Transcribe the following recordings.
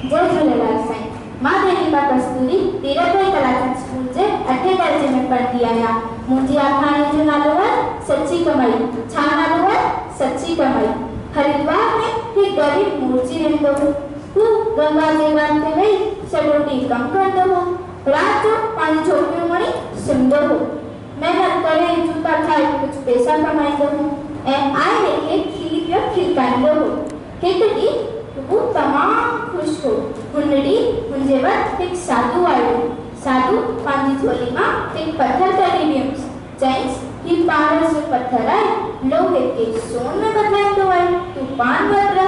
जय झूलेलाल साईं। मां देवीका कस्तूरी तीरथाई कलाकार स्कूल जे 8 दर्जे में पढ़ती आहियां। मुंहिंजी आखाणी जो नालो है सच्ची कमाई। छा नालो है? सच्ची कमाई। हरिद्वार में एक गरीब मूर्ति रहंदो हो। हू गंगा जे घाट ते वेही सॼो ॾींहुं कमु कंदो हो। रात जो पंहिंजी छोकिरियूं खणी सुम्हंदो हो। मेहनत करे जूता ठाहे कुझु पैसा कमाईंदो हो ऐं आईने खे खिली पियो खिलकाईंदो हो। हिकु ॾींहुं हू तमामु ख़ुशि हो। हुन ॾींहुं मुंहिंजे वटि हिकु साधू आयो। साधू पंहिंजी झोली मां हिकु पत्थर कढी ॾियुसि। चईंसि, हीउ पारस जो पत्थर आहे, लोहे खे सोन में बदिलाईंदो आहे, तूं पान वठि।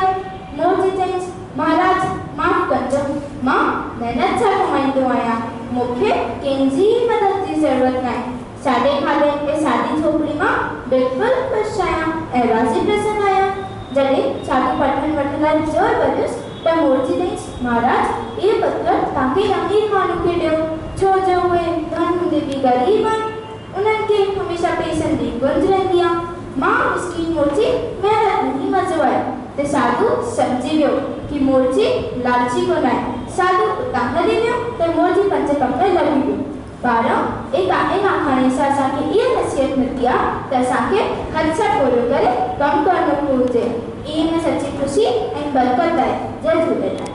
मोरजी चईंसि, महाराज माफ़ कजो, मां महिनत सां कमाईंदो आहियां, मूंखे कंहिंजी मदद जी ज़रूरत नाहे। सादे खाधे ऐं सादी छोकिरी मां बिल्कुलु ख़ुशि आहियां ऐं राज़ी प्रसन्न आहियां। जॾहिं साधू पत्थर वठण लाइ ज़ोर भरियुसि त मोरजी चईंसि, महाराज इहे पत्थर तव्हांखे अमीर माण्हू खे ॾियो, छो जो उहे धन हूंदे बि ग़रीब आहिनि। उन्हनि खे हमेशह पैसनि जी गुंज रहंदी आहे। मां मिस्कीन मोरजी महिनत में ई मज़ो आहे। त साधू सम्झी वियो कि मोरजी लालची कोन आहे। साधू उतां हली वियो त मोरजी पंज कम में लॻी वियो। ॿारनि, इन आखाणी सां असांखे इहा नसीहत मिलंदी आहे त असांखे हथ सां पूरो करे कमु करणो घुरिजे। इन में सची ख़ुशी ऐं बरकत आहे। जय झूलेलाल।